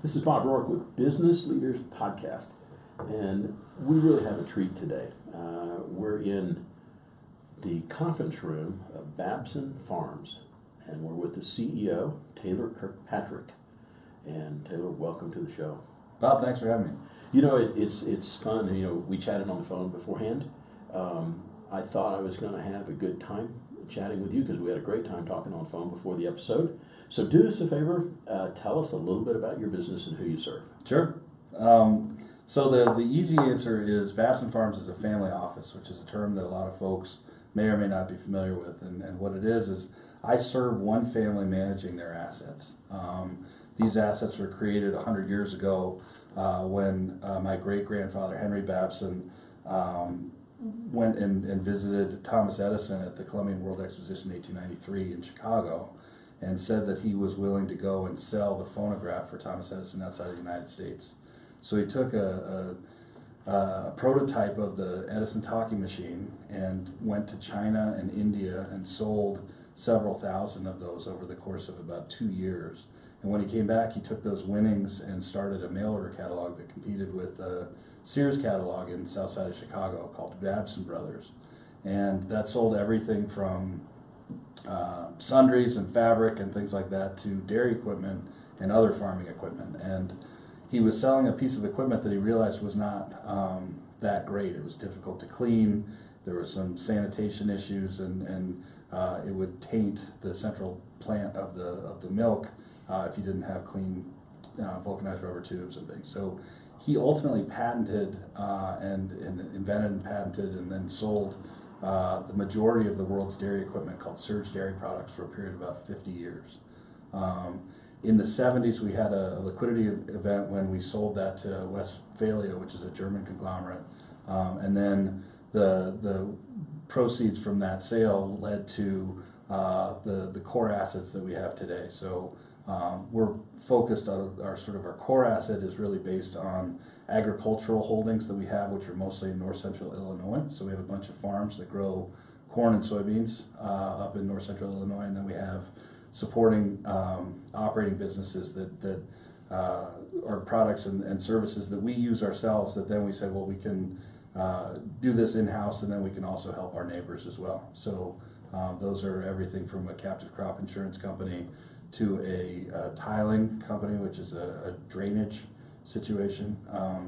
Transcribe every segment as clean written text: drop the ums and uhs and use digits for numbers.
This is Bob Rourke with Business Leaders Podcast, and we really have a treat today. We're in the conference room of Babson Farms, and we're with the CEO, Taylor Kirkpatrick. And Taylor, welcome to the show. Bob, thanks for having me. You know, it's fun. You know, we chatted on the phone beforehand. I thought I was going to have a good time chatting with you because we had a great time talking on the phone before the episode. So do us a favor, tell us a little bit about your business and who you serve. Sure. So the easy answer is Babson Farms is a family office, which is a term that a lot of folks may or may not be familiar with. And what it is I serve one family managing their assets. These assets were created 100 years ago when my great-grandfather, Henry Babson, went and visited Thomas Edison at the Columbian World Exposition in 1893 in Chicago and said that he was willing to go and sell the phonograph for Thomas Edison outside of the United States. So he took a prototype of the Edison talking machine and went to China and India and sold several thousand of those over the course of about 2 years. And when he came back, he took those winnings and started a mail order catalog that competed with Sears catalog in south side of Chicago called Babson Brothers. And that sold everything from sundries and fabric and things like that to dairy equipment and other farming equipment. And he was selling a piece of equipment that he realized was not that great. It was difficult to clean. There were some sanitation issues, and it would taint the central plant of the milk if you didn't have clean vulcanized rubber tubes and things. So he ultimately patented and invented and patented and then sold the majority of the world's dairy equipment called Surge Dairy Products for a period of about 50 years. In the 70s, we had a liquidity event when we sold that to Westphalia, which is a German conglomerate. And then the proceeds from that sale led to the core assets that we have today. So we're focused on our core asset is really based on agricultural holdings that we have, which are mostly in north central Illinois. So we have a bunch of farms that grow corn and soybeans up in north central Illinois, and then we have supporting operating businesses that are products and services that we use ourselves, that then we said, well, we can do this in-house, and then we can also help our neighbors as well. So those are everything from a captive crop insurance company to a tiling company, which is a drainage situation,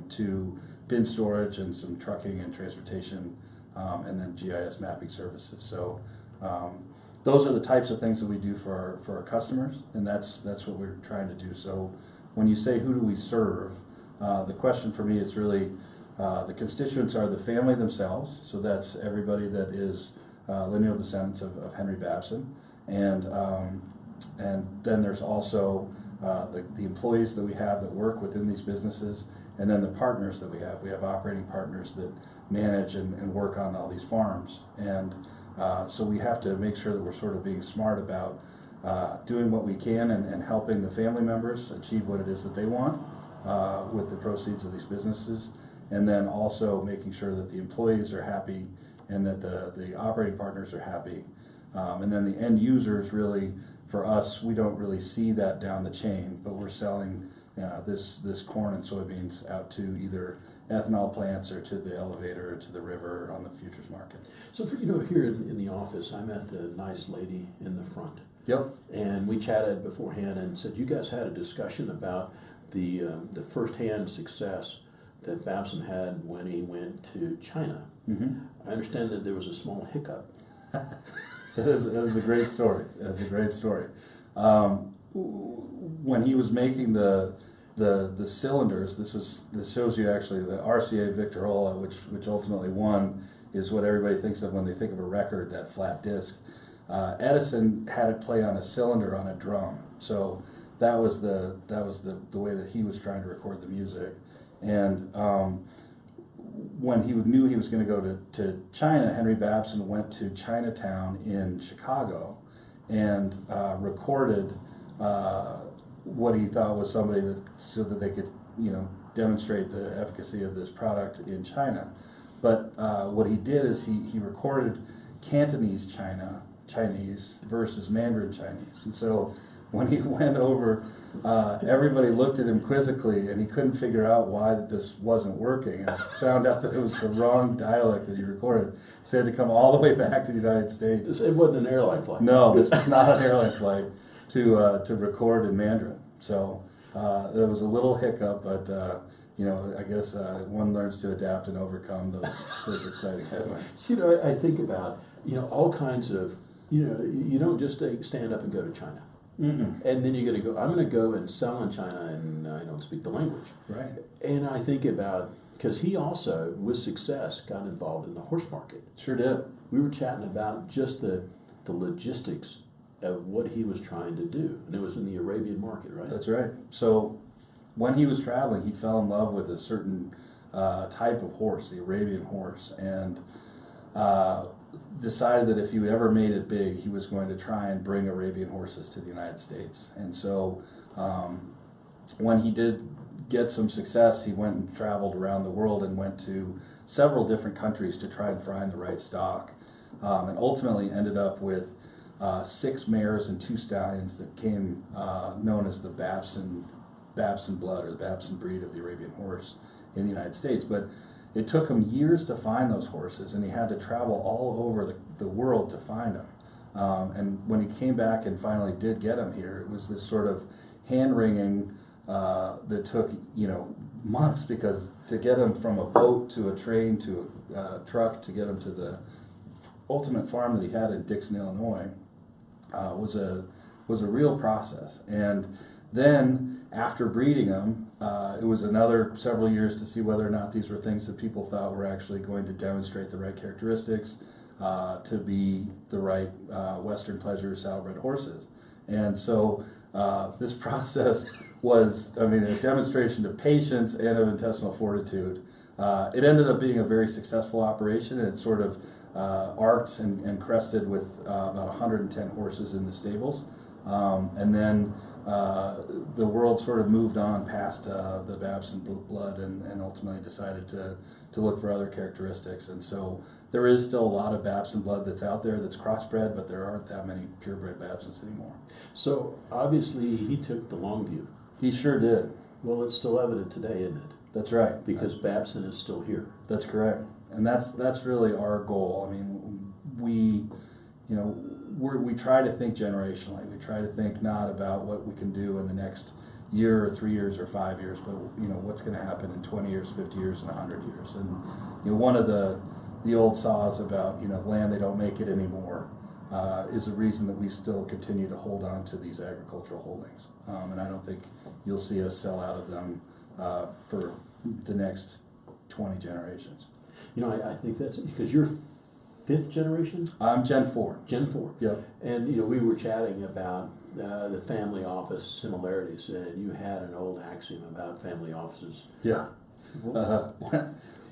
to bin storage and some trucking and transportation, and then GIS mapping services. So those are the types of things that we do for our customers, and that's what we're trying to do. So when you say who do we serve, the question for me is really the constituents are the family themselves. So that's everybody that is lineal descendants of Henry Babson, and then there's also the employees that we have that work within these businesses, and then the partners that we have. We have operating partners that manage and work on all these farms. And so we have to make sure that we're sort of being smart about doing what we can and helping the family members achieve what it is that they want with the proceeds of these businesses, and then also making sure that the employees are happy and that the operating partners are happy. And then the end users, really, for us, we don't really see that down the chain, but we're selling this corn and soybeans out to either ethanol plants or to the elevator or to the river on the futures market. So here in the office, I met the nice lady in the front. Yep. And we chatted beforehand and said you guys had a discussion about the firsthand success that Babson had when he went to China. Mm-hmm. I understand that there was a small hiccup. That is a great story. That's a great story. When he was making the cylinders, this shows you actually the RCA Victrola, which ultimately won, is what everybody thinks of when they think of a record, that flat disc. Edison had it play on a cylinder on a drum, so that was the way that he was trying to record the music. And when he knew he was going to go to China, Henry Babson went to Chinatown in Chicago and recorded what he thought was somebody so that they could demonstrate the efficacy of this product in China. But what he did is he recorded Cantonese Chinese versus Mandarin Chinese. And so when he went over, everybody looked at him quizzically, and he couldn't figure out why this wasn't working, and found out that it was the wrong dialect that he recorded. So he had to come all the way back to the United States. It wasn't an airline flight. No, this was not an airline flight to record in Mandarin. So there was a little hiccup, but I guess one learns to adapt and overcome those exciting headlines. I think about all kinds of you don't just stand up and go to China. Mm-mm. And then you're going to go, I'm going to go and sell in China and I don't speak the language. Right. And I think about, because he also, with success, got involved in the horse market. Sure did. We were chatting about just the logistics of what he was trying to do. And it was in the Arabian market, right? That's right. So when he was traveling, he fell in love with a certain type of horse, the Arabian horse, and decided that if he ever made it big, he was going to try and bring Arabian horses to the United States. And so when he did get some success, he went and traveled around the world and went to several different countries to try and find the right stock, and ultimately ended up with 6 mares and 2 stallions that came known as the Babson blood, or the Babson breed of the Arabian horse in the United States. But it took him years to find those horses, and he had to travel all over the world to find them. And when he came back and finally did get them here, it was this sort of hand-wringing that took months, because to get them from a boat to a train to a truck to get them to the ultimate farm that he had in Dixon, Illinois, was a real process. And then after breeding them, it was another several years to see whether or not these were things that people thought were actually going to demonstrate the right characteristics to be the right Western pleasure saddlebred horses. And so this process was, a demonstration of patience and of intestinal fortitude. It ended up being a very successful operation, and it sort of arced and crested with about 110 horses in the stables. And then the world sort of moved on past the Babson blood and ultimately decided to look for other characteristics. And so there is still a lot of Babson blood that's out there that's crossbred, but there aren't that many purebred Babsons anymore. So obviously he took the long view. He sure did. Well, it's still evident today, isn't it? That's right. Because Babson is still here. That's correct. And that's really our goal. We try to think generationally. We try to think not about what we can do in the next year or 3 years or 5 years, but what's going to happen in 20 years, 50 years, and 100 years. And one of the old saws about land they don't make it anymore is the reason that we still continue to hold on to these agricultural holdings. And I don't think you'll see us sell out of them for the next 20 generations. I think that's because you're 5th generation? I'm Gen 4. Gen 4. Yep. And, we were chatting about the family office similarities, and you had an old axiom about family offices. Yeah.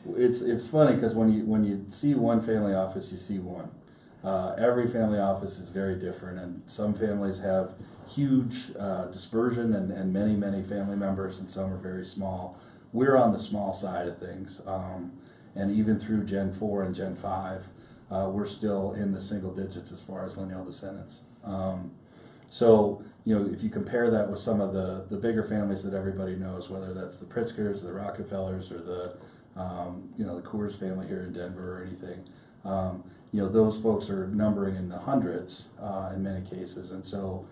It's funny because when you see one family office, you see one. Every family office is very different, and some families have huge dispersion and many, many family members, and some are very small. We're on the small side of things, and even through Gen 4 and Gen 5, we're still in the single digits as far as lineal descendants. So, if you compare that with some of the bigger families that everybody knows, whether that's the Pritzkers, the Rockefellers, or the Coors family here in Denver or anything, those folks are numbering in the hundreds in many cases. And so,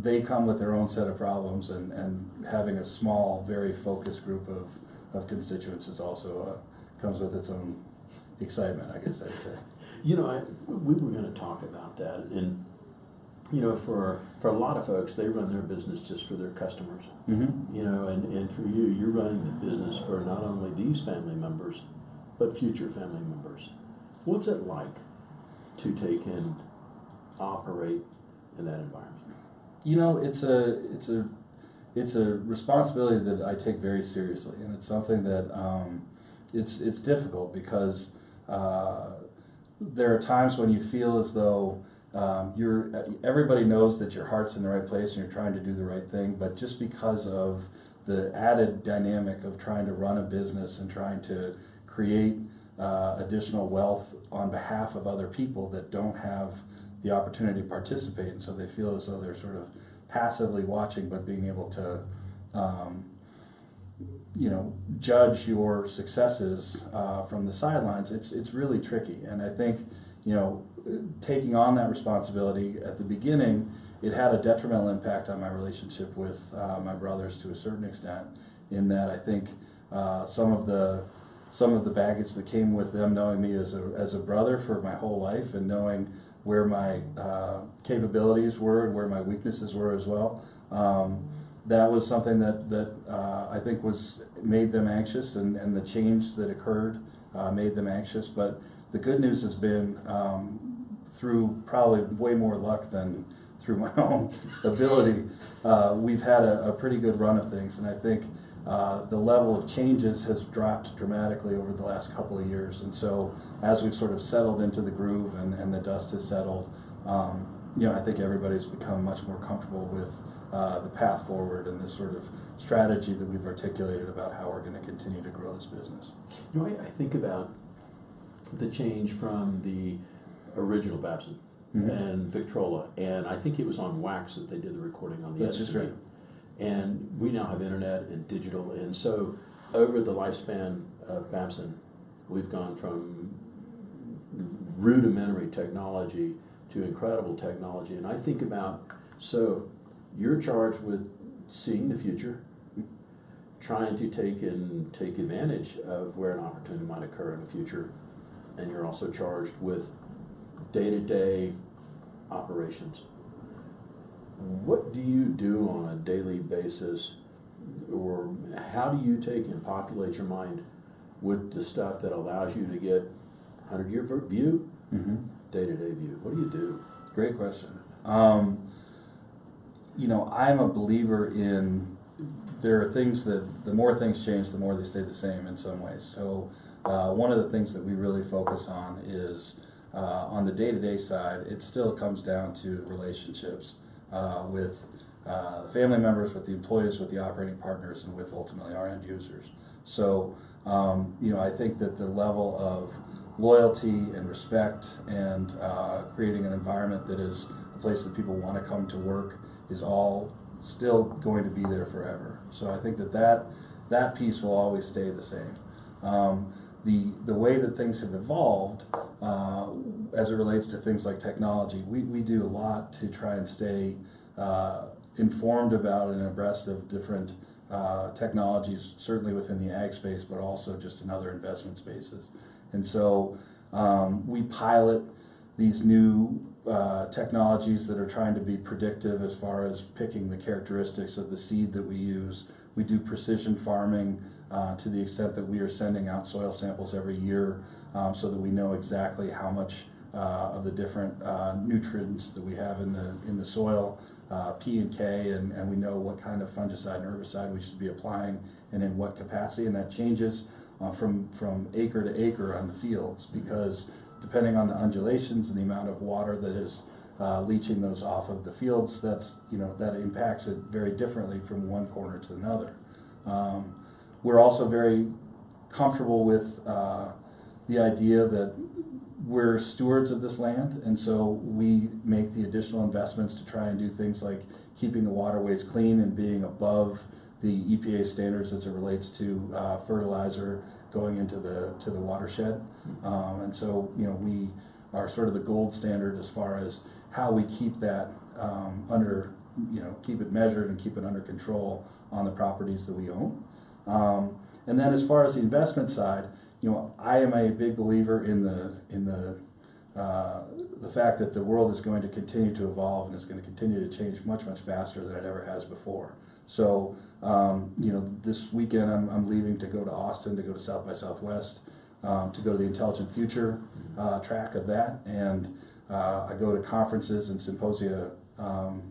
they come with their own set of problems, and having a small, very focused group of constituents is also comes with its own excitement, I guess I'd say. We were going to talk about that, and for a lot of folks, they run their business just for their customers. Mm-hmm. And for you, you're running the business for not only these family members, but future family members. What's it like to take and operate in that environment? It's a responsibility that I take very seriously, and it's something that it's difficult because there are times when you feel as though everybody knows that your heart's in the right place and you're trying to do the right thing, but just because of the added dynamic of trying to run a business and trying to create additional wealth on behalf of other people that don't have the opportunity to participate, and so they feel as though they're sort of passively watching, but being able to judge your successes from the sidelines. It's really tricky, and I think taking on that responsibility at the beginning, it had a detrimental impact on my relationship with my brothers to a certain extent, in that I think some of the baggage that came with them knowing me as a brother for my whole life, and knowing where my capabilities were and where my weaknesses were as well. That was something that I think made them anxious, and the change that occurred made them anxious. But the good news has been, through probably way more luck than through my own ability, we've had a pretty good run of things, and I think the level of changes has dropped dramatically over the last couple of years. And so as we've sort of settled into the groove and the dust has settled, I think everybody's become much more comfortable with the path forward and this sort of strategy that we've articulated about how we're going to continue to grow this business. I think about the change from the original Babson and Victrola, and I think it was on wax that they did the recording on the That's just right. And we now have internet and digital, and so over the lifespan of Babson, we've gone from rudimentary technology to incredible technology. And I think about, so you're charged with seeing the future, trying to take advantage of where an opportunity might occur in the future, and you're also charged with day-to-day operations. What do you do on a daily basis, or how do you take and populate your mind with the stuff that allows you to get 100-year view, day-to-day view? What do you do? Great question. I'm a believer in, there are things that the more things change, the more they stay the same in some ways. So one of the things that we really focus on is on the day-to-day side, it still comes down to relationships with family members, with the employees, with the operating partners, and with ultimately our end users. So I think that the level of loyalty and respect and creating an environment that is a place that people want to come to work is all still going to be there forever. So I think that piece will always stay the same. The way that things have evolved as it relates to things like technology, we do a lot to try and stay informed about and abreast of different technologies, certainly within the ag space, but also just in other investment spaces. And so we pilot these new technologies that are trying to be predictive as far as picking the characteristics of the seed that we use. We do precision farming to the extent that we are sending out soil samples every year so that we know exactly how much of the different nutrients that we have in the soil, P and K, and we know what kind of fungicide and herbicide we should be applying and in what capacity, and that changes from acre to acre on the fields, because depending on the undulations and the amount of water that is leaching those off of the fields, that impacts it very differently from one corner to another. We're also very comfortable with the idea that we're stewards of this land, and so we make the additional investments to try and do things like keeping the waterways clean and being above the EPA standards as it relates to fertilizer going into the watershed. And so we are sort of the gold standard as far as how we keep that keep it measured and keep it under control on the properties that we own. And then as far as the investment side, I am a big believer in the fact that the world is going to continue to evolve and is going to continue to change much, much faster than it ever has before. So, this weekend I'm leaving to go to Austin, to go to South by Southwest, to go to the Intelligent Future track of that, and I go to conferences and symposia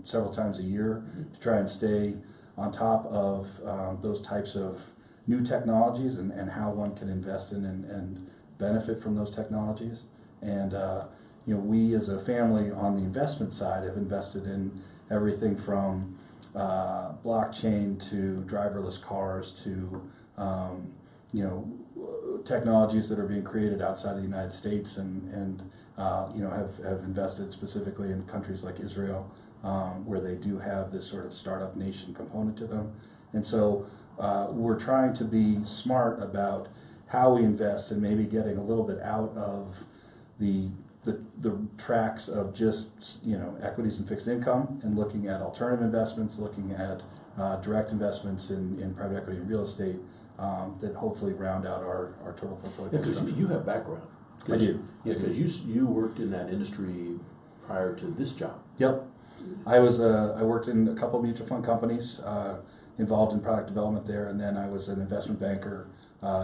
several times a year to try and stay on top of those types of new technologies and how one can invest in and benefit from those technologies. And we as a family on the investment side have invested in everything from blockchain to driverless cars to technologies that are being created outside of the United States and have invested specifically in countries like Israel, where they do have this sort of startup nation component to them. And so we're trying to be smart about how we invest and maybe getting a little bit out of the tracks of just equities and fixed income, and looking at alternative investments, looking at direct investments in private equity and real estate that hopefully round out our total portfolio. Yeah, because you have background. I do. Yeah, because you worked in that industry prior to this job. Yep. I worked in a couple of mutual fund companies, involved in product development there, and then I was an investment banker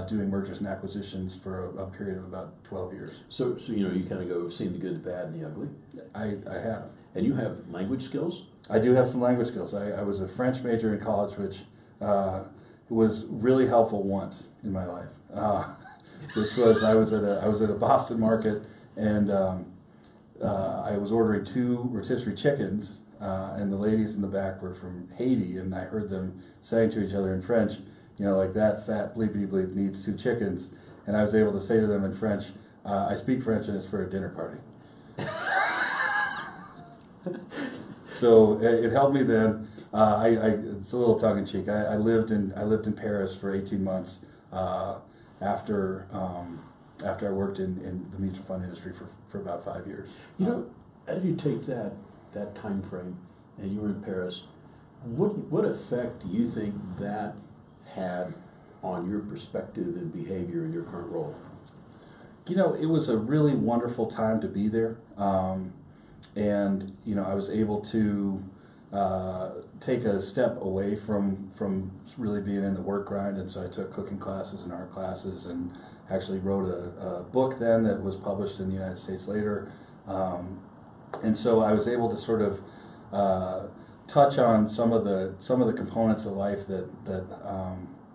doing mergers and acquisitions for a period of about 12 years. So you kind of go, seen the good, the bad, and the ugly. I have. And you have language skills? I do have some language skills. I was a French major in college, which was really helpful once in my life. Which was I was at a Boston market, and I was ordering 2 rotisserie chickens, and the ladies in the back were from Haiti, and I heard them saying to each other in French, like, that fat bleepy bleep needs 2 chickens, and I was able to say to them in French, I speak French and it's for a dinner party. So it helped me then. It's a little tongue in cheek. I lived in Paris for 18 months after I worked in the mutual fund industry for about 5 years. As you take that time frame, and you were in Paris, what effect do you think that had on your perspective and behavior in your current role? It was a really wonderful time to be there. And I was able to take a step away from really being in the work grind, and so I took cooking classes and art classes, and actually wrote a book then that was published in the United States later. And so I was able to sort of touch on some of the components of life that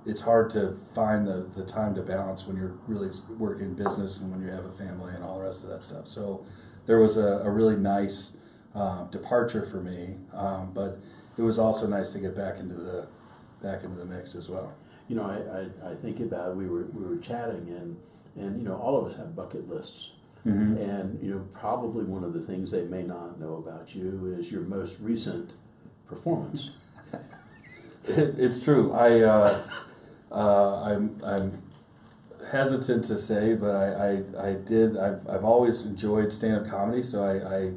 it's hard to find the time to balance when you're really working in business and when you have a family and all the rest of that stuff. So there was a really nice departure for me, but it was also nice to get back into the mix as well. I think about we were chatting, and all of us have bucket lists. Mm-hmm. And probably one of the things they may not know about you is your most recent performance. It's true. I'm hesitant to say, but I've always enjoyed stand-up comedy, so I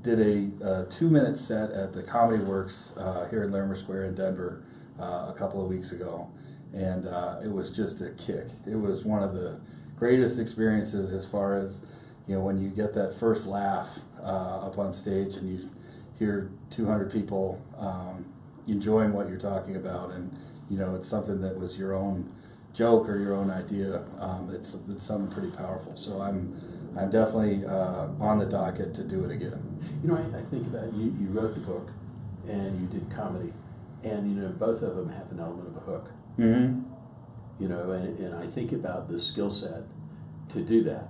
did a 2-minute set at the Comedy Works here in Larimer Square in Denver a couple of weeks ago, and it was just a kick. It was one of the greatest experiences as far as when you get that first laugh up on stage and you hear 200 people enjoying what you're talking about, and it's something that was your own joke or your own idea. It's something pretty powerful. So I'm definitely on the docket to do it again. I think about you wrote the book and you did comedy, and both of them have an element of a hook. Mm-hmm. And I think about the skill set to do that.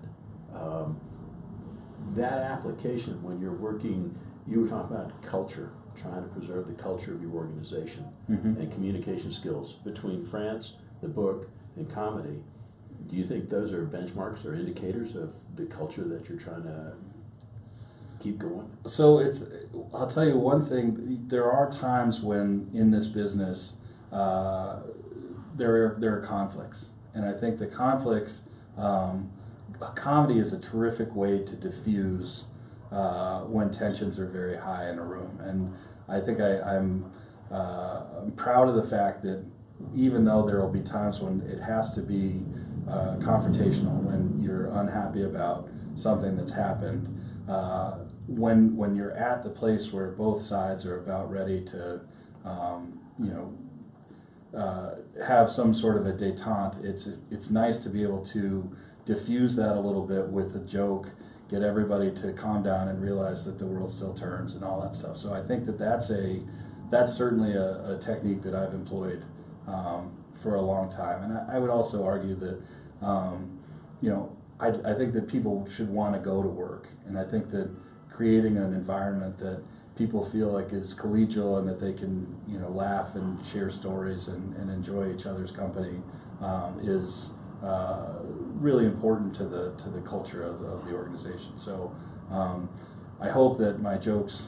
That application, when you're working, you were talking about culture, trying to preserve the culture of your organization, mm-hmm. and communication skills between France, the book, and comedy. Do you think those are benchmarks or indicators of the culture that you're trying to keep going? So I'll tell you one thing, there are times when in this business there are conflicts, and I think the conflicts, comedy is a terrific way to diffuse when tensions are very high in a room. And I think I'm proud of the fact that even though there will be times when it has to be confrontational, when you're unhappy about something that's happened, when you're at the place where both sides are about ready to have some sort of a détente, it's nice to be able to diffuse that a little bit with a joke, get everybody to calm down and realize that the world still turns and all that stuff. So I think that's certainly a technique that I've employed for a long time. And I would also argue that I think that people should want to go to work, and I think that creating an environment that people feel like is collegial and that they can laugh and share stories and enjoy each other's company is really important to the culture of the organization. So I hope that my jokes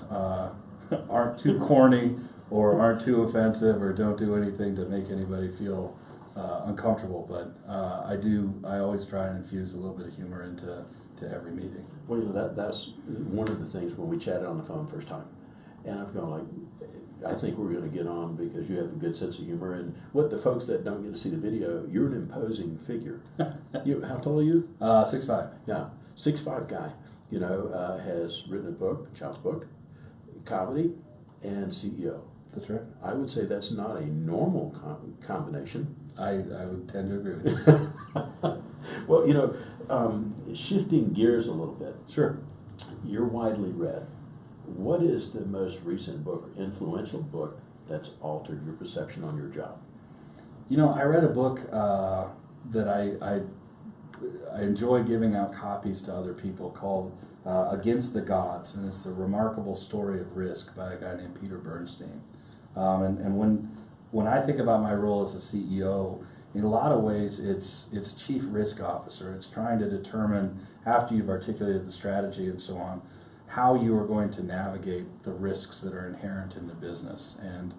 aren't too corny or aren't too offensive or don't do anything to make anybody feel uncomfortable. But I always try and infuse a little bit of humor into every meeting. Well, that's one of the things when we chatted on the phone first time, and I've gone like, I think we're going to get on because you have a good sense of humor. And what the folks that don't get to see the video, you're an imposing figure. How tall are you? 6'5". Yeah, 6'5" guy. Has written a book, child's book, comedy, and CEO. That's right. I would say that's not a normal combination. I would tend to agree with you. Well, shifting gears a little bit. Sure. You're widely read. What is the most recent book or influential book that's altered your perception on your job? I read a book that I enjoy giving out copies to other people called Against the Gods, and it's the remarkable story of risk by a guy named Peter Bernstein. And when I think about my role as a CEO, in a lot of ways it's chief risk officer. It's trying to determine, after you've articulated the strategy and so on, how you are going to navigate the risks that are inherent in the business. And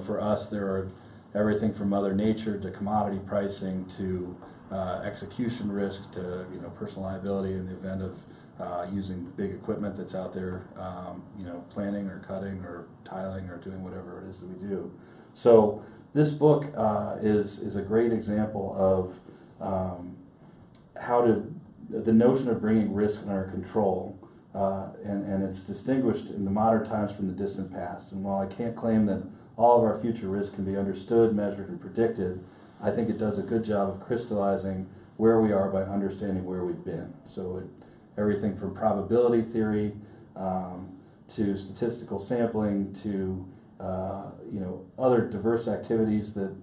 for us, there are everything from Mother Nature to commodity pricing to execution risk to personal liability in the event of using big equipment that's out there, planting or cutting or tiling or doing whatever it is that we do. So this book is a great example of the notion of bringing risk under control, and it's distinguished in the modern times from the distant past. And while I can't claim that all of our future risk can be understood, measured, and predicted, I think it does a good job of crystallizing where we are by understanding where we've been. So everything from probability theory to statistical sampling to other diverse activities that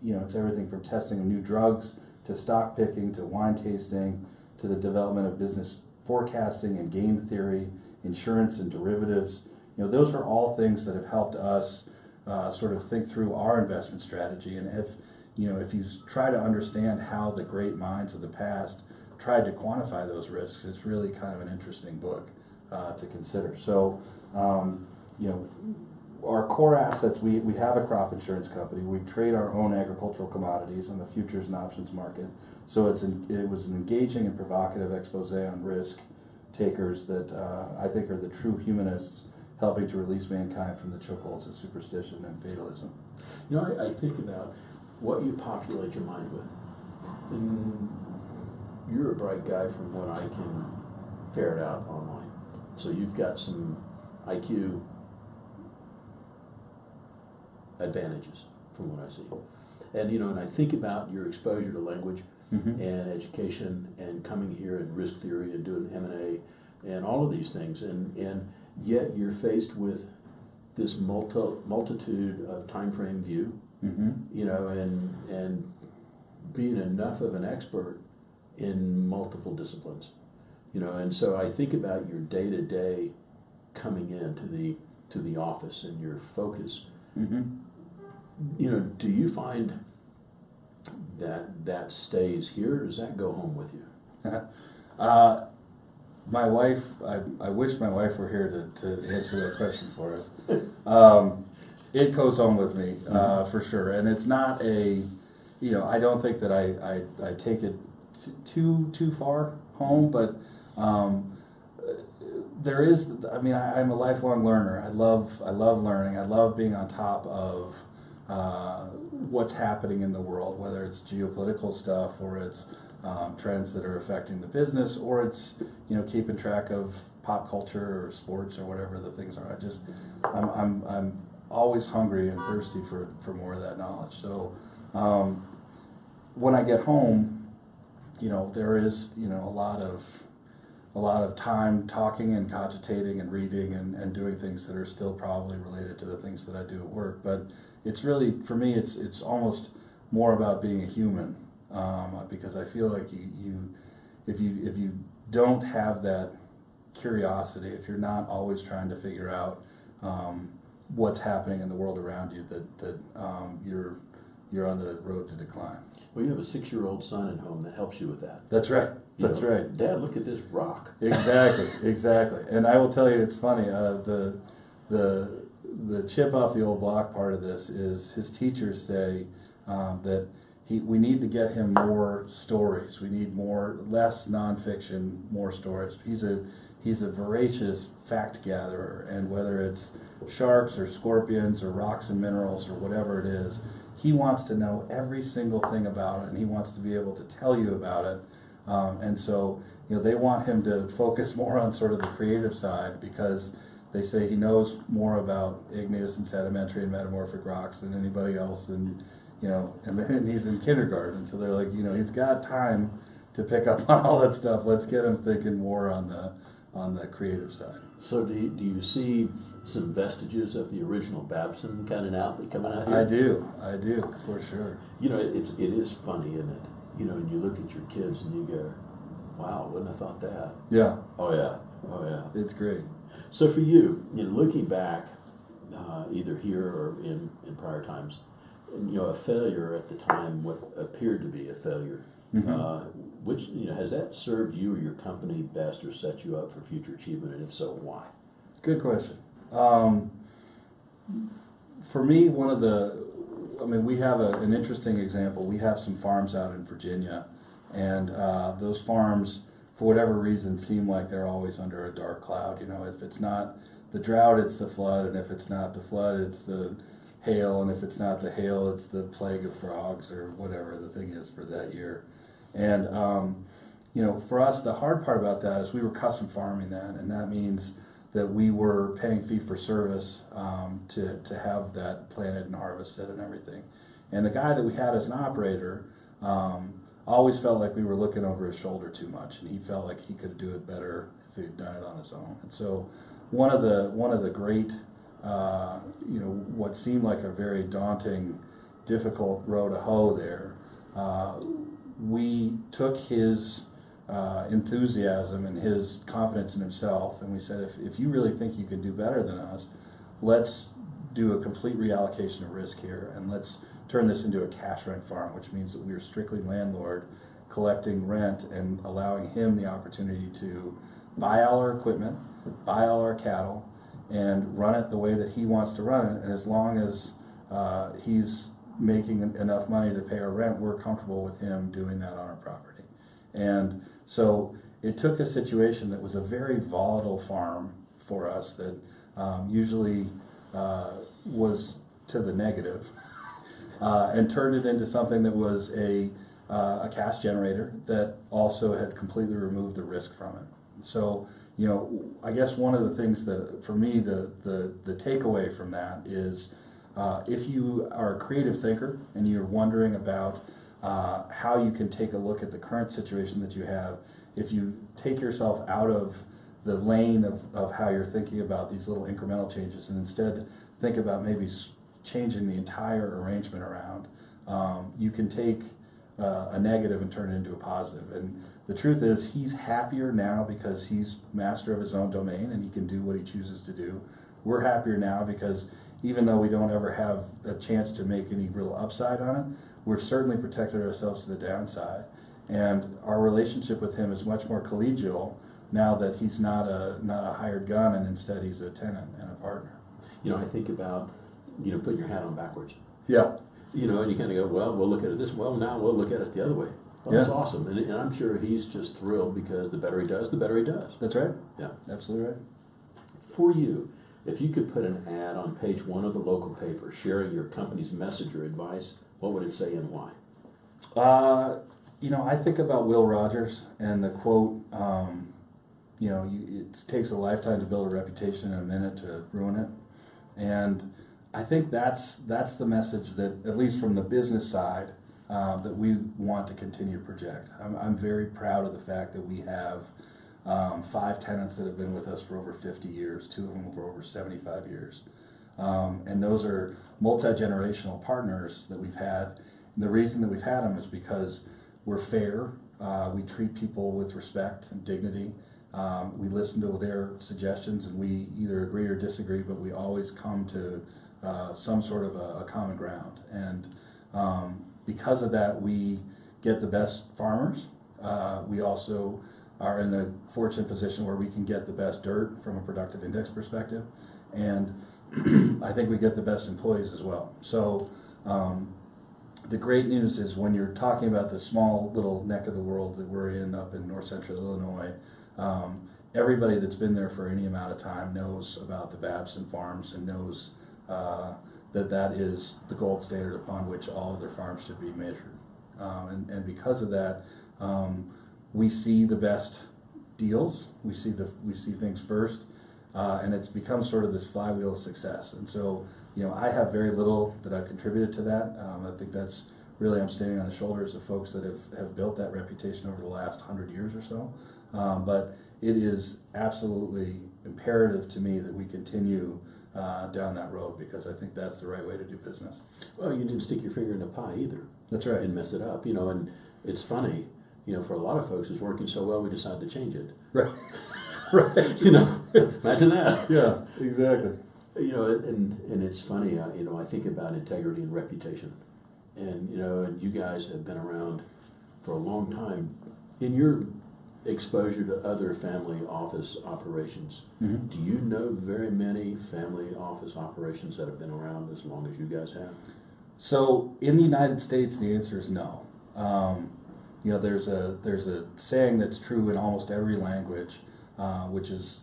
it's everything from testing of new drugs to stock picking to wine tasting to the development of business forecasting and game theory, insurance and derivatives. Those are all things that have helped us sort of think through our investment strategy. And if you try to understand how the great minds of the past tried to quantify those risks, it's really kind of an interesting book to consider. So, our core assets, we have a crop insurance company. We trade our own agricultural commodities on the futures and options market. So it was an engaging and provocative expose on risk takers that I think are the true humanists helping to release mankind from the chokeholds of superstition and fatalism. I think about what you populate your mind with. And you're a bright guy from what I can ferret out online. So you've got some IQ advantages from what I see. And and I think about your exposure to language and education and coming here and risk theory and doing M&A and all of these things, and yet you're faced with this multitude of time frame view, and being enough of an expert in multiple disciplines, and so I think about your day to day coming into the office and your focus. Do you find that stays here, or does that go home with you? My wife, I wish my wife were here to answer that question for us. It goes home with me, for sure. And it's not I don't think that I take it too far home, but there is, I'm a lifelong learner. I love learning. I love being on top of what's happening in the world, whether it's geopolitical stuff or it's trends that are affecting the business, or it's keeping track of pop culture or sports or whatever the things are. I'm always hungry and thirsty for more of that knowledge. So when I get home, there is a lot of time talking and cogitating and reading and doing things that are still probably related to the things that I do at work. But it's really, for me, it's almost more about being a human, because I feel like if you don't have that curiosity, if you're not always trying to figure out what's happening in the world around you, that you're on the road to decline. Well, you have a 6-year-old son at home that helps you with that. That's right. That's right. Dad, look at this rock. Exactly. And I will tell you, it's funny. The chip off the old block part of this is his teachers say that we need to get him more stories. We need less nonfiction, more stories. He's a voracious fact gatherer, and whether it's sharks or scorpions or rocks and minerals or whatever it is, he wants to know every single thing about it, and he wants to be able to tell you about it. And so, they want him to focus more on sort of the creative side, because they say he knows more about igneous and sedimentary and metamorphic rocks than anybody else, and then he's in kindergarten, so they're like, he's got time to pick up on all that stuff. Let's get him thinking more on the creative side. So do you see some vestiges of the original Babson coming out here? I do, for sure. It is funny, isn't it? And you look at your kids and you go, wow, wouldn't have thought that. Yeah. Oh yeah. It's great. So for you, looking back, either here or in prior times, a failure at the time, what appeared to be a failure, which has that served you or your company best, or set you up for future achievement, and if so, why? Good question. For me, we have an interesting example. We have some farms out in Virginia, and those farms, for whatever reason, seem like they're always under a dark cloud. If it's not the drought, it's the flood, and if it's not the flood, it's the hail, and if it's not the hail, it's the plague of frogs, or whatever the thing is for that year. And for us, the hard part about that is we were custom farming then, and that means that we were paying fee for service to have that planted and harvested and everything. And the guy that we had as an operator always felt like we were looking over his shoulder too much, and he felt like he could do it better if he'd done it on his own. And so one of the great what seemed like a very daunting, difficult row to hoe there, we took his enthusiasm and his confidence in himself, and we said, if you really think you can do better than us, let's do a complete reallocation of risk here, and let's turn this into a cash rent farm, which means that we are strictly landlord, collecting rent and allowing him the opportunity to buy all our equipment, buy all our cattle, and run it the way that he wants to run it. And as long as he's making enough money to pay our rent, we're comfortable with him doing that on our property. And so it took a situation that was a very volatile farm for us that usually was to the negative, and turned it into something that was a cash generator that also had completely removed the risk from it. So, I guess one of the things that, for me, the takeaway from that is, if you are a creative thinker and you're wondering about how you can take a look at the current situation that you have, if you take yourself out of the lane of how you're thinking about these little incremental changes, and instead think about maybe changing the entire arrangement around, you can take a negative and turn it into a positive. And the truth is, he's happier now because he's master of his own domain and he can do what he chooses to do. We're happier now because even though we don't ever have a chance to make any real upside on it, we've certainly protected ourselves to the downside. And our relationship with him is much more collegial now that he's not a hired gun, and instead he's a tenant and a partner. I think about, putting your hat on backwards. Yeah. And you kind of go, well, we'll look at it this way. Well, now we'll look at it the other way. Well, yeah. That's awesome. And I'm sure he's just thrilled, because the better he does, the better he does. That's right. Yeah. Absolutely right. For you, if you could put an ad on page 1 of the local paper sharing your company's message or advice, what would it say and why? I think about Will Rogers and the quote, it takes a lifetime to build a reputation and a minute to ruin it. And I think that's the message that, at least from the business side, that we want to continue to project. I'm very proud of the fact that we have 5 tenants that have been with us for over 50 years, 2 of them for over 75 years. And those are multi-generational partners that we've had. And the reason that we've had them is because we're fair, we treat people with respect and dignity, we listen to their suggestions, and we either agree or disagree, but we always come to some sort of a common ground. And Because of that, we get the best farmers. We also are in the fortunate position where we can get the best dirt from a productive index perspective, and I think we get the best employees as well. So the great news is when you're talking about the small little neck of the world that we're in up in north central Illinois, everybody that's been there for any amount of time knows about the Babson Farms and knows that is the gold standard upon which all other farms should be measured. And because of that, we see the best deals. We see things first, and it's become sort of this flywheel of success. And so, I have very little that I've contributed to that. I think that's really, I'm standing on the shoulders of folks that have built that reputation over the last 100 years or so. But it is absolutely imperative to me that we continue down that road, because I think that's the right way to do business. Well, you didn't stick your finger in the pie either. That's right. And mess it up, and it's funny, for a lot of folks, it's working so well, we decide to change it. Right. Right. Imagine that. Yeah, exactly. And it's funny, I think about integrity and reputation. And, and you guys have been around for a long time. In your exposure to other family office operations, Mm-hmm. do you know very many family office operations that have been around as long as you guys have? So in the United States, the answer is no. There's a saying that's true in almost every language, which is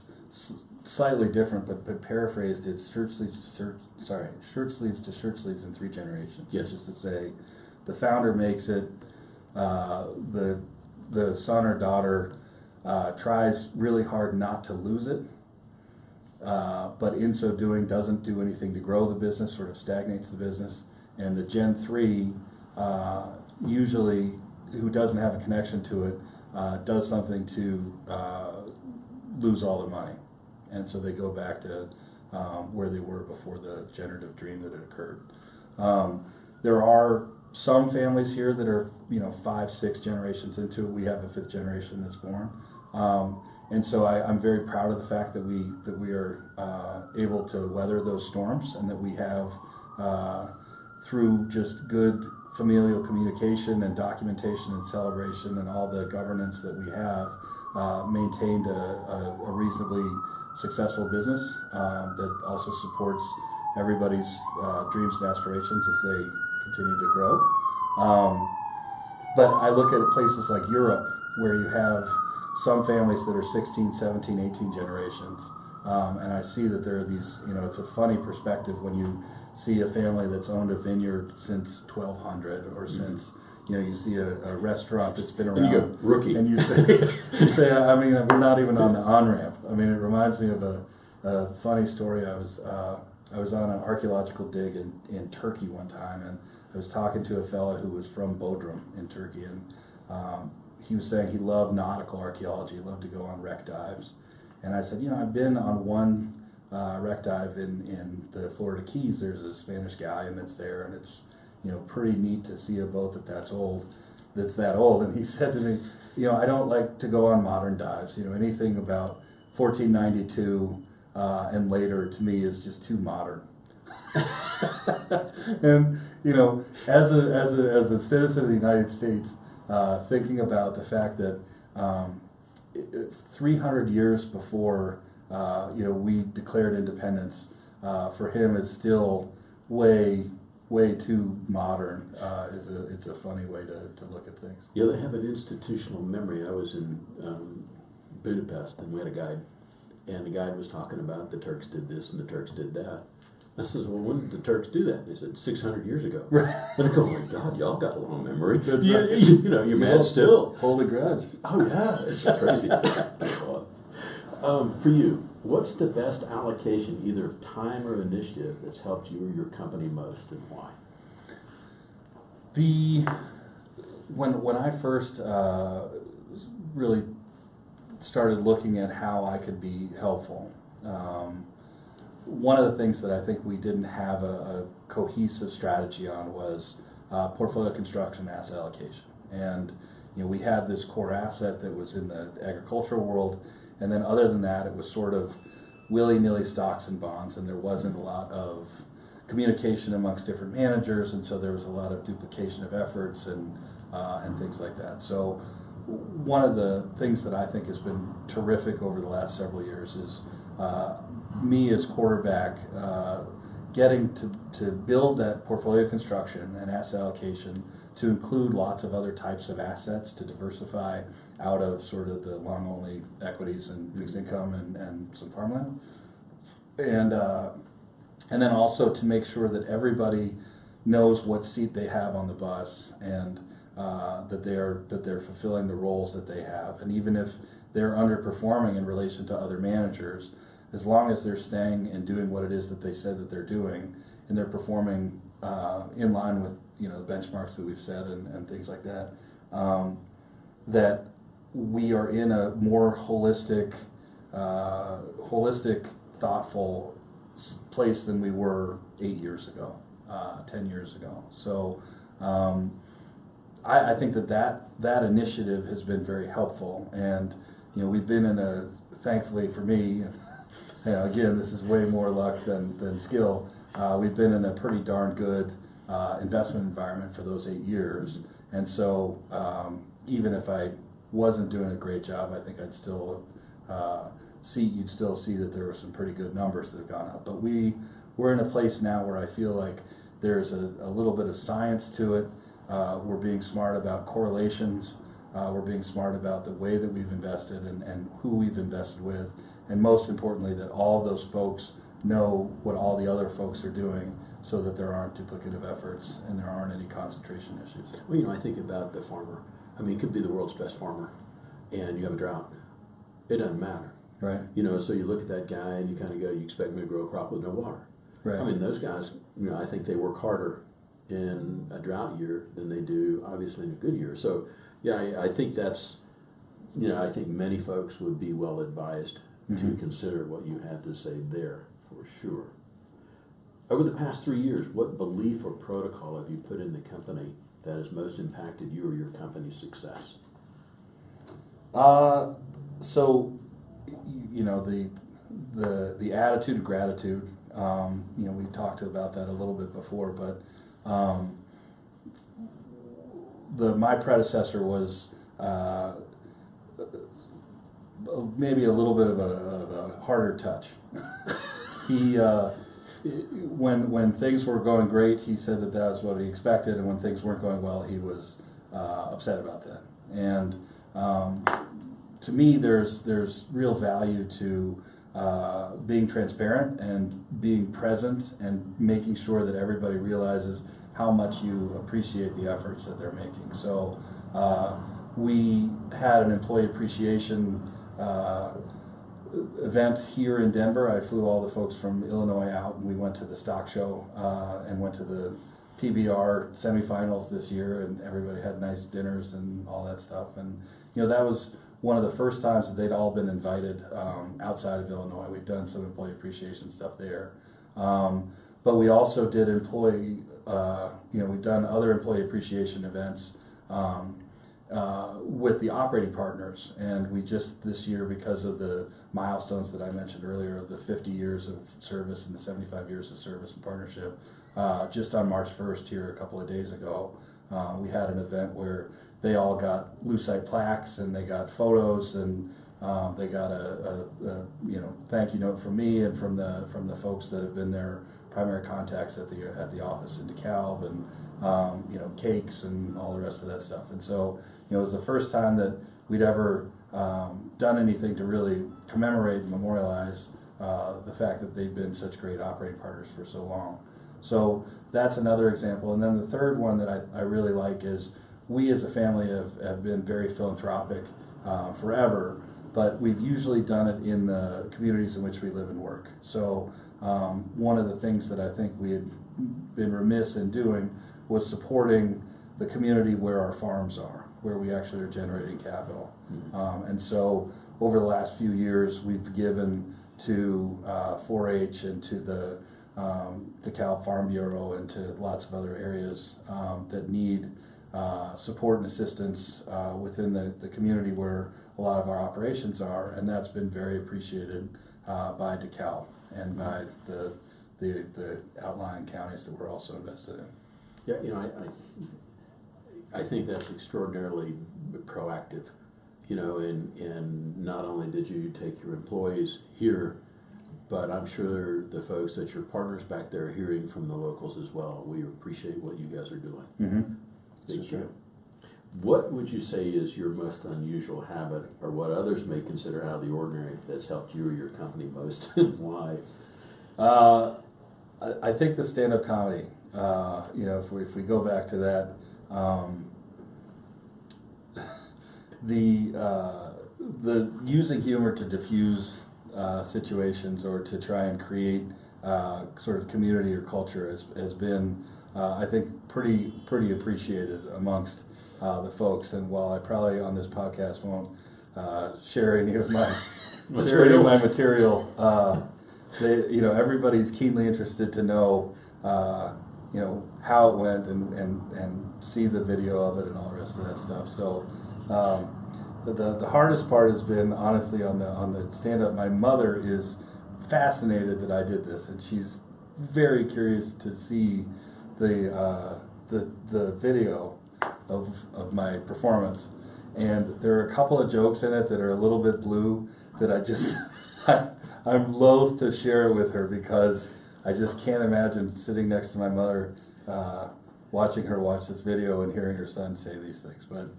slightly different, but paraphrased, it's shirt sleeves to shirt sleeves in 3 generations. Yes. Which is to say, the founder makes it, the son or daughter tries really hard not to lose it, but in so doing doesn't do anything to grow the business, sort of stagnates the business. And the Gen 3, usually, who doesn't have a connection to it, does something to lose all the money. And so they go back to where they were before the generative dream that had occurred. There are some families here that are 5, 6 generations into it. We have a 5th generation that's born, and so I'm very proud of the fact that we are able to weather those storms, and that we have through just good familial communication and documentation and celebration and all the governance that we have maintained a reasonably successful business that also supports everybody's dreams and aspirations as they continue to grow. But I look at places like Europe, where you have some families that are 16, 17, 18 generations, and I see that there are these, it's a funny perspective when you see a family that's owned a vineyard since 1200, or since, you see a restaurant that's been around. And you go, rookie. And you say, we're not even on the on-ramp. It reminds me of a funny story. I was on an archaeological dig in Turkey one time, and I was talking to a fellow who was from Bodrum in Turkey, and he was saying he loved nautical archaeology. He loved to go on wreck dives. And I said, I've been on one wreck dive in the Florida Keys. There's a Spanish galleon that's there, and it's pretty neat to see a boat that's that old. And he said to me, I don't like to go on modern dives. Anything about 1492 and later to me is just too modern. And as a citizen of the United States, thinking about the fact that 300 years before we declared independence, for him is still way too modern. It's a funny way to look at things. Yeah, they have an institutional memory. I was in Budapest, and we had a guide, and the guide was talking about the Turks did this and the Turks did that. I says, well, when did the Turks do that? They said 600 years ago. Right. And I go, oh my God, y'all got a long memory. That's you, right. You're mad still. Hold a grudge. Oh yeah, it's crazy. For you, what's the best allocation, either of time or initiative, that's helped you or your company most, and why? When I first really started looking at how I could be helpful, one of the things that I think we didn't have a cohesive strategy on was portfolio construction, asset allocation. And we had this core asset that was in the agricultural world, and then other than that, it was sort of willy-nilly stocks and bonds, and there wasn't a lot of communication amongst different managers, and so there was a lot of duplication of efforts and things like that. So one of the things that I think has been terrific over the last several years is me as quarterback getting to build that portfolio construction and asset allocation to include lots of other types of assets to diversify out of sort of the long-only equities and fixed income and some farmland. And then also to make sure that everybody knows what seat they have on the bus, and that they're fulfilling the roles that they have. And even if they're underperforming in relation to other managers, as long as they're staying and doing what it is that they said that they're doing, and they're performing in line with the benchmarks that we've set and things like that, that we are in a more holistic, thoughtful place than we were 8 years ago, 10 years ago. So I think that initiative has been very helpful, and we've been in a, thankfully for me, again, this is way more luck than skill. We've been in a pretty darn good investment environment for those 8 years, and so even if I wasn't doing a great job, I think I'd still you'd still see that there were some pretty good numbers that have gone up. But we're in a place now where I feel like there's a little bit of science to it. We're being smart about correlations. We're being smart about the way that we've invested and who we've invested with, and most importantly, that all those folks know what all the other folks are doing, so that there aren't duplicative efforts and there aren't any concentration issues. Well, I think about the farmer. I mean, it could be the world's best farmer, and you have a drought. It doesn't matter. Right. So you look at that guy and you kind of go, you expect me to grow a crop with no water. Right. I mean, those guys, I think they work harder in a drought year than they do, obviously, in a good year. So, yeah, I think that's, I think many folks would be well advised to consider what you had to say there, for sure. Over the past 3 years, what belief or protocol have you put in the company that has most impacted you or your company's success? So, the attitude of gratitude. We talked about that a little bit before, but my predecessor was maybe a little bit of a harder touch. He when things were going great, he said that was what he expected, and when things weren't going well, he was upset about that. And to me, there's real value to being transparent and being present and making sure that everybody realizes how much you appreciate the efforts that they're making. So we had an employee appreciation event here in Denver. I flew all the folks from Illinois out, and we went to the stock show and went to the PBR semifinals this year, and everybody had nice dinners and all that stuff. And that was one of the first times that they'd all been invited outside of Illinois. We've done some employee appreciation stuff there, but we also did we've done other employee appreciation events with the operating partners, and we just this year, because of the milestones that I mentioned earlier of the 50 years of service and the 75 years of service and partnership, just on March 1st here a couple of days ago, we had an event where they all got lucite plaques and they got photos, and they got a thank you note from me and from the folks that have been their primary contacts at the office in DeKalb, and cakes and all the rest of that stuff. And so it was the first time that we'd ever done anything to really commemorate and memorialize the fact that they've been such great operating partners for so long. So that's another example. And then the third one that I really like is, we as a family have been very philanthropic forever, but we've usually done it in the communities in which we live and work. So one of the things that I think we had been remiss in doing was supporting the community where our farms are, where we actually are generating capital. And so over the last few years, we've given to 4-H and to the DeKalb Farm Bureau and to lots of other areas that need support and assistance within the community where a lot of our operations are, and that's been very appreciated by DeKalb and by the the outlying counties that we're also invested in. Yeah, I think that's extraordinarily proactive. And not only did you take your employees here, but I'm sure the folks that your partners back there are hearing from the locals as well. We appreciate what you guys are doing. Mm-hmm. Thank you. What would you say is your most unusual habit, or what others may consider out of the ordinary, that's helped you or your company most, and why? I think the stand-up comedy. If we go back to that, the using humor to diffuse situations or to try and create sort of community or culture has been, I think, pretty appreciated amongst the folks. And while I probably on this podcast won't share any of my material, everybody's keenly interested to know how it went and see the video of it and all the rest of that stuff. So the hardest part has been, honestly, on the stand-up. My mother is fascinated that I did this, and she's very curious to see the video of my performance. And there are a couple of jokes in it that are a little bit blue that I just I'm loath to share it with her, because I just can't imagine sitting next to my mother, watching her watch this video and hearing her son say these things. But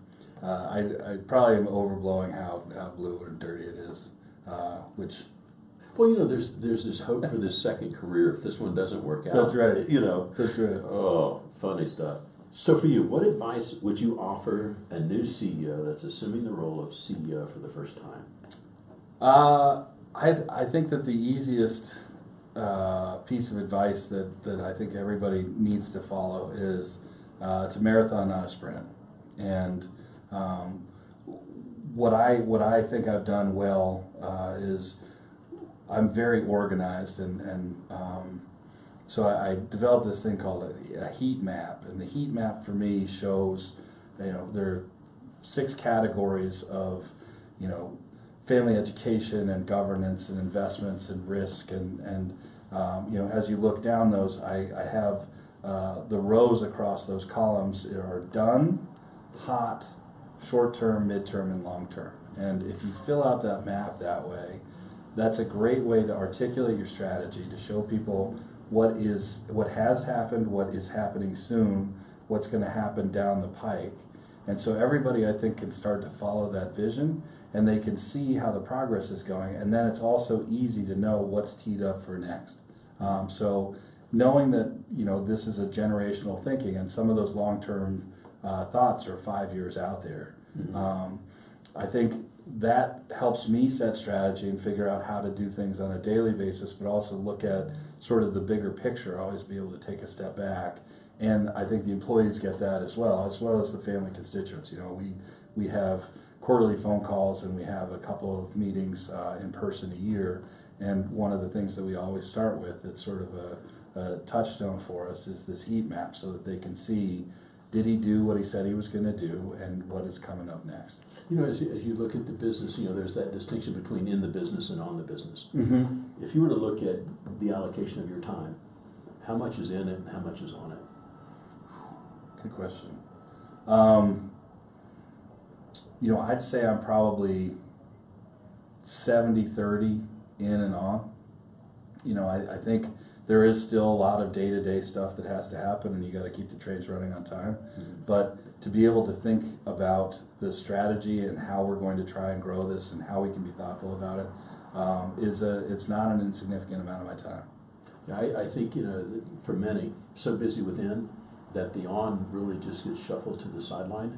I probably am overblowing how blue and dirty it is, which... Well, there's this hope for this second career if this one doesn't work out. That's right. That's right. Oh, funny stuff. So for you, what advice would you offer a new CEO that's assuming the role of CEO for the first time? I think that the easiest piece of advice that I think everybody needs to follow is it's a marathon, not a sprint. And what I think I've done well is I'm very organized, and so I developed this thing called a heat map. And the heat map for me shows, there are 6 categories of, family education and governance and investments and risk, and as you look down those, I have the rows across those columns are done, hot, short-term, mid-term, and long-term. And if you fill out that map that way, that's a great way to articulate your strategy, to show people what has happened, what is happening soon, what's going to happen down the pike. And so everybody, I think, can start to follow that vision, and they can see how the progress is going. And then it's also easy to know what's teed up for next. So knowing that, this is a generational thinking, and some of those long-term thoughts are 5 years out there. Mm-hmm. I think that helps me set strategy and figure out how to do things on a daily basis, but also look at sort of the bigger picture, always be able to take a step back. And I think the employees get that as well as the family constituents. We have quarterly phone calls, and we have a couple of meetings in person a year. And one of the things that we always start with, that's sort of a touchstone for us, is this heat map, so that they can see, did he do what he said he was going to do, and what is coming up next. As you look at the business, there's that distinction between in the business and on the business. Mm-hmm. If you were to look at the allocation of your time, how much is in it and how much is on it? Good question. I'd say I'm probably 70-30 in and on. I think there is still a lot of day-to-day stuff that has to happen, and you got to keep the trains running on time. Mm-hmm. But to be able to think about the strategy and how we're going to try and grow this and how we can be thoughtful about it, it's not an insignificant amount of my time. I think, for many, so busy within that the on really just gets shuffled to the sideline.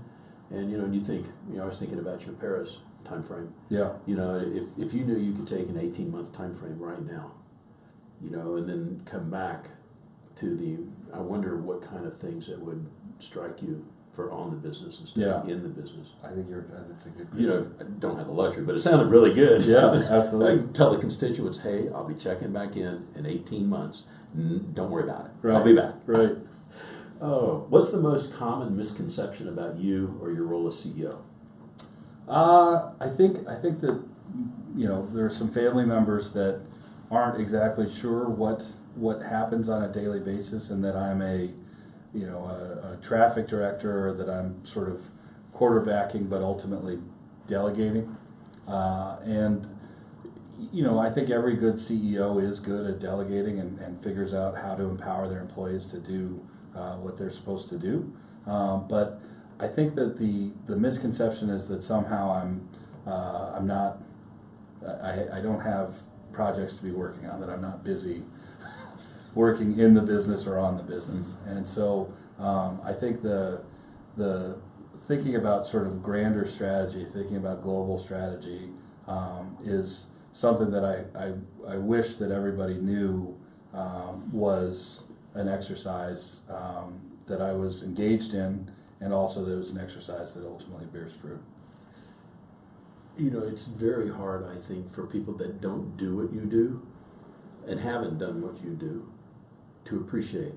And, and you think, I was thinking about your Paris time frame. Yeah. If you knew you could take an 18-month time frame right now, and then come back to I wonder what kind of things that would strike you for on the business instead of in the business. I think that's a good question. I don't have the luxury, but it sounded really good. Yeah, absolutely. I can tell the constituents, hey, I'll be checking back in 18 months. Don't worry about it. Right. I'll be back. Right. Oh, what's the most common misconception about you or your role as CEO? I think that there are some family members that aren't exactly sure what what happens on a daily basis, and that I'm a traffic director, or that I'm sort of quarterbacking, but ultimately delegating. And I think every good CEO is good at delegating and figures out how to empower their employees to do what they're supposed to do. But I think that the misconception is that somehow I'm not. I don't have projects to be working on, that I'm not busy working in the business or on the business. And so I think the thinking about sort of grander strategy, thinking about global strategy, is something that I wish that everybody knew was an exercise that I was engaged in, and also that it was an exercise that ultimately bears fruit. It's very hard, I think, for people that don't do what you do and haven't done what you do to appreciate.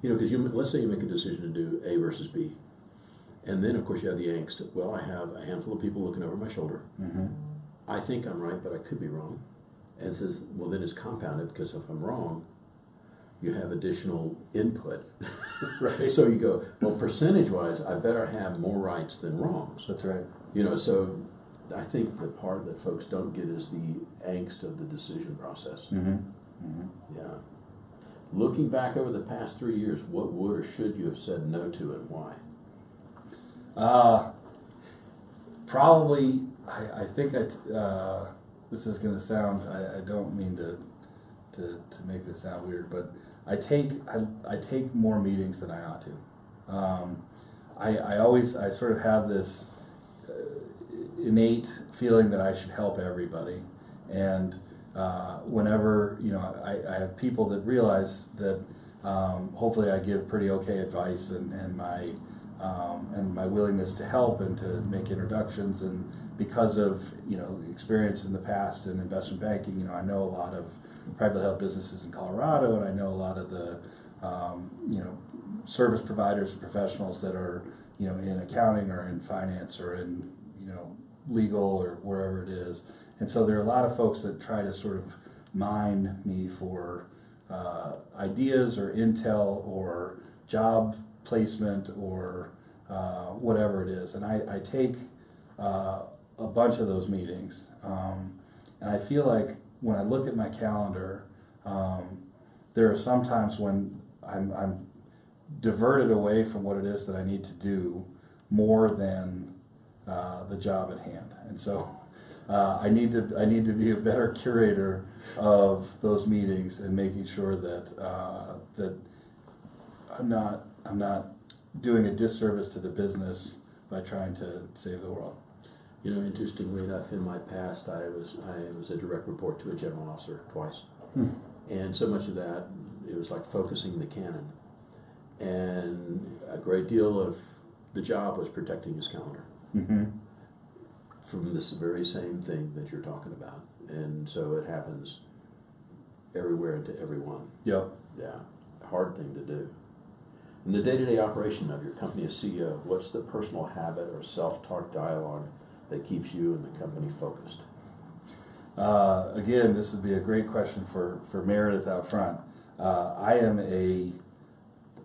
Because let's say you make a decision to do A versus B. And then, of course, you have the angst. Well, I have a handful of people looking over my shoulder. Mm-hmm. I think I'm right, but I could be wrong. And it says, well, then it's compounded, because if I'm wrong, you have additional input. Right. So you go, well, percentage-wise, I better have more rights than wrongs. That's right. So I think the part that folks don't get is the angst of the decision process. Mm-hmm. Mm-hmm. Yeah. Looking back over the past 3 years, what would or should you have said no to, and why? Probably, I think this is going to sound, I don't mean to make this sound weird, but I take more meetings than I ought to. I sort of have this innate feeling that I should help everybody, and whenever I have people that realize that hopefully I give pretty okay advice, and my willingness to help and to make introductions, and because of experience in the past in investment banking, I know a lot of privately held businesses in Colorado, and I know a lot of the service providers and professionals that are in accounting or in finance or in legal or wherever it is. And so there are a lot of folks that try to sort of mine me for ideas or intel or job placement or whatever it is. And I take a bunch of those meetings. And I feel like when I look at my calendar, there are some times when I'm diverted away from what it is that I need to do more than the job at hand. And so I need to be a better curator of those meetings and making sure that that I'm not doing a disservice to the business by trying to save the world. Interestingly enough, in my past, I was a direct report to a general officer twice, and so much of that, it was like focusing the cannon, and a great deal of the job was protecting his calendar. Mm-hmm. From this very same thing that you're talking about. And so it happens everywhere and to everyone. Yep. Yeah. Hard thing to do. In the day-to-day operation of your company as CEO, what's the personal habit or self-talk dialogue that keeps you and the company focused? Again, this would be a great question for Meredith out front. I am a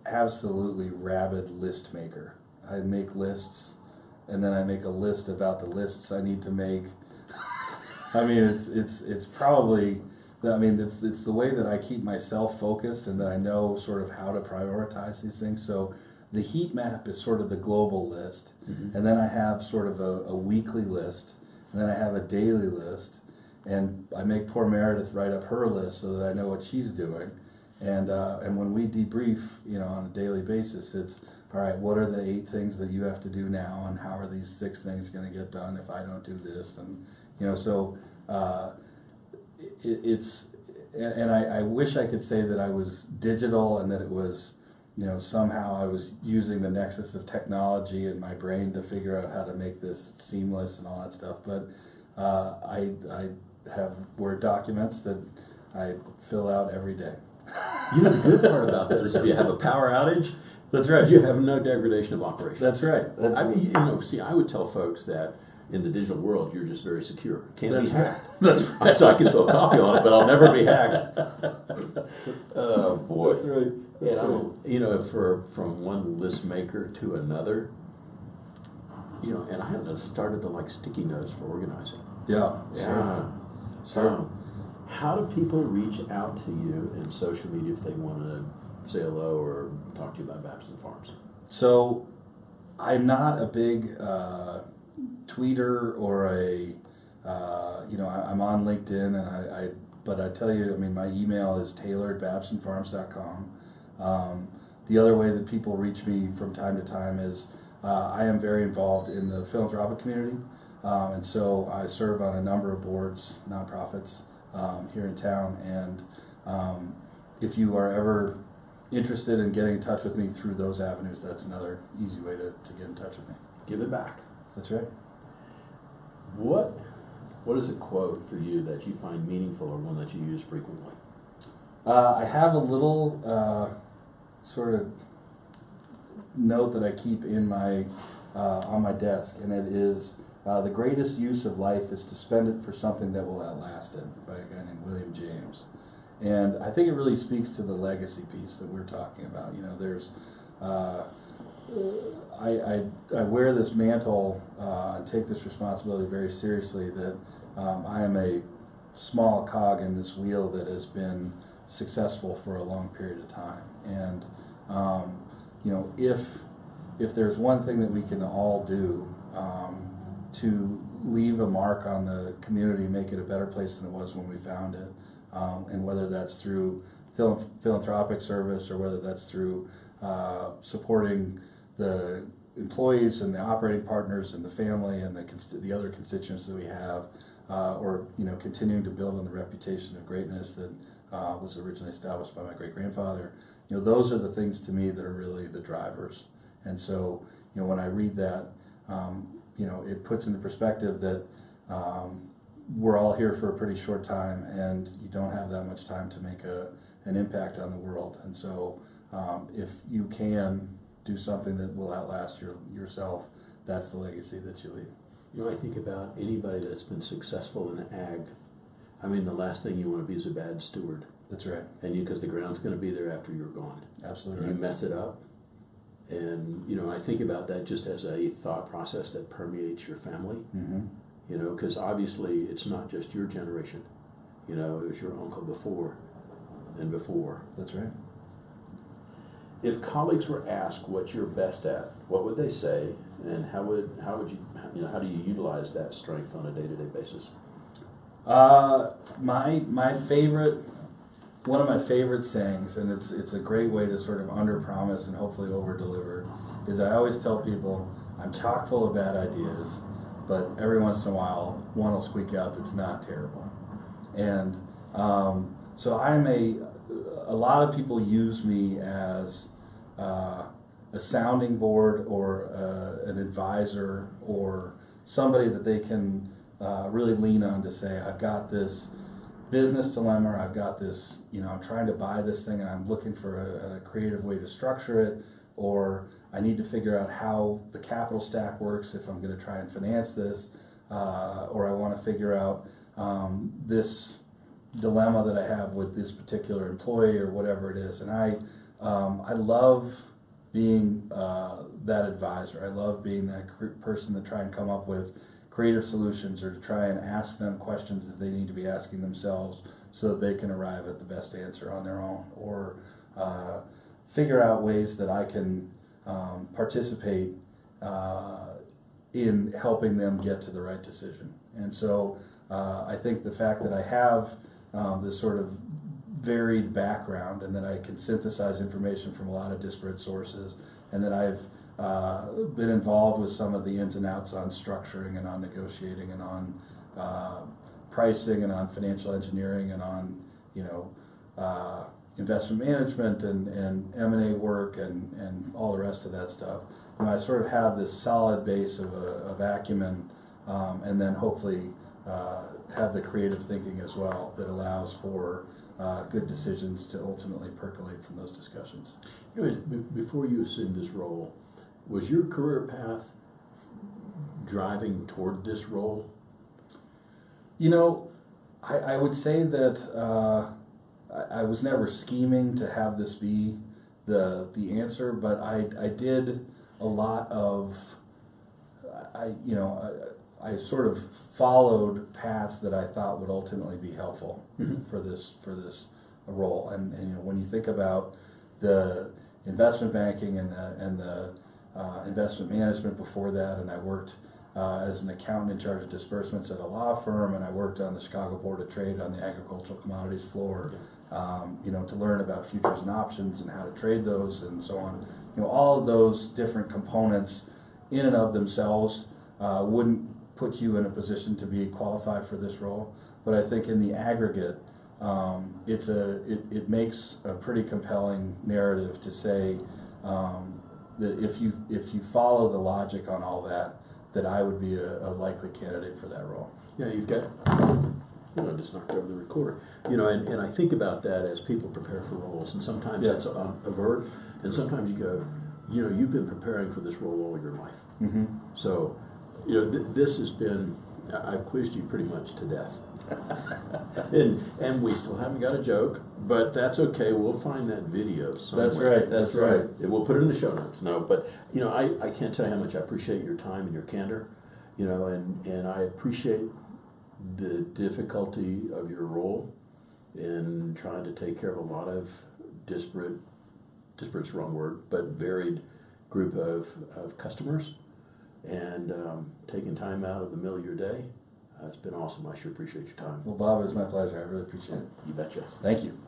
absolutely rabid list maker. I make lists, and then I make a list about the lists I need to make. I mean, it's probably, it's the way that I keep myself focused, and that I know sort of how to prioritize these things. So the heat map is sort of the global list, mm-hmm. and then I have sort of a weekly list, and then I have a daily list, and I make poor Meredith write up her list so that I know what she's doing. And when we debrief, on a daily basis, it's, all right, what are the 8 things that you have to do now, and how are these 6 things going to get done if I don't do this? And, so I wish I could say that I was digital and that it was, somehow I was using the nexus of technology in my brain to figure out how to make this seamless and all that stuff. But I have Word documents that I fill out every day. The good part about that is if you have a power outage, that's right, you have no degradation of operation. That's right. I would tell folks that in the digital world, you're just very secure. Can't be hacked. That's right. So I can spill coffee on it, but I'll never be hacked. Oh boy. That's right. That's And right. you know, from one list maker to another, you know, and I haven't started to like sticky notes for organizing. Yeah. Sure. How do people reach out to you in social media if they want to say hello or talk to you about Babson Farms? So, I'm not a big tweeter or I'm on LinkedIn, and but I tell you, I mean, my email is taylor@babsonfarms.com. The other way that people reach me from time to time is I am very involved in the philanthropic community, and so I serve on a number of boards, nonprofits here in town, and if you are ever interested in getting in touch with me through those avenues, that's another easy way to get in touch with me. Give it back. That's right. What is a quote for you that you find meaningful or one that you use frequently? I have a little sort of note that I keep in my on my desk, and it is the greatest use of life is to spend it for something that will outlast it, by a guy named William James. And I think it really speaks to the legacy piece that we're talking about. You know, there's I wear this mantle and take this responsibility very seriously, that I am a small cog in this wheel that has been successful for a long period of time. And you know, if there's one thing that we can all do to leave a mark on the community, make it a better place than it was when we found it, and whether that's through philanthropic service or whether that's through supporting the employees and the operating partners and the family and the other constituents that we have, or you know, continuing to build on the reputation of greatness that was originally established by my great-grandfather. You know, those are the things to me that are really the drivers. And so, you know, when I read that, you know, it puts into perspective that we're all here for a pretty short time, and you don't have that much time to make an impact on the world. And so, if you can do something that will outlast yourself, that's the legacy that you leave. You know, I think about anybody that's been successful in ag. I mean, the last thing you want to be is a bad steward. That's right. And because the ground's going to be there after you're gone. Absolutely You right. mess it up. And, you know, I think about that just as a thought process that permeates your family. Mm-hmm. You know, because obviously it's not just your generation. You know, it was your uncle before and before. That's right. If colleagues were asked what you're best at, what would they say, and how would you, you know, how do you utilize that strength on a day-to-day basis? My favorite, one of my favorite sayings, and it's a great way to sort of under promise and hopefully over deliver, is I always tell people I'm chock full of bad ideas, but every once in a while one will squeak out that's not terrible. And so I'm a lot of people use me as a sounding board or an advisor or somebody that they can really lean on to say, I've got this business dilemma, I've got this, you know, I'm trying to buy this thing and I'm looking for a creative way to structure it, or I need to figure out how the capital stack works if I'm going to try and finance this, or I want to figure out this dilemma that I have with this particular employee or whatever it is. And I love being that advisor. I love being that person to try and come up with creative solutions, or to try and ask them questions that they need to be asking themselves so that they can arrive at the best answer on their own, or figure out ways that I can participate in helping them get to the right decision. And so I think the fact that I have this sort of varied background, and that I can synthesize information from a lot of disparate sources, and that I've been involved with some of the ins and outs on structuring and on negotiating and on pricing and on financial engineering and on, you know, investment management and M&A work and all the rest of that stuff. You know, I sort of have this solid base of acumen, and then hopefully have the creative thinking as well that allows for good decisions to ultimately percolate from those discussions. Anyways, before you assumed this role, was your career path driving toward this role? You know, I would say that I was never scheming to have this be the answer, but I did a lot of, I sort of followed paths that I thought would ultimately be helpful for this role. And when you think about the investment banking and the investment management before that, and I worked as an accountant in charge of disbursements at a law firm, and I worked on the Chicago Board of Trade on the agricultural commodities floor, to learn about futures and options and how to trade those and so on. All of those different components in and of themselves wouldn't put you in a position to be qualified for this role. But I think in the aggregate, it makes a pretty compelling narrative to say that if you follow the logic on all that I would be a likely candidate for that role. Yeah, you've got, I just knocked over the recorder. And I think about that as people prepare for roles, and sometimes that's overt, and sometimes you go, you've been preparing for this role all your life. Mm-hmm. So, this has been, I've quizzed you pretty much to death. and we still haven't got a joke, but that's okay. We'll find that video somewhere. That's right. And we'll put it in the show notes. No, but I can't tell you how much I appreciate your time and your candor. And I appreciate the difficulty of your role in trying to take care of a lot of disparate's the wrong word, but varied group of customers, and taking time out of the middle of your day. It's been awesome. I sure appreciate your time. Well, Bob, it's my pleasure. I really appreciate it. You betcha. Thank you.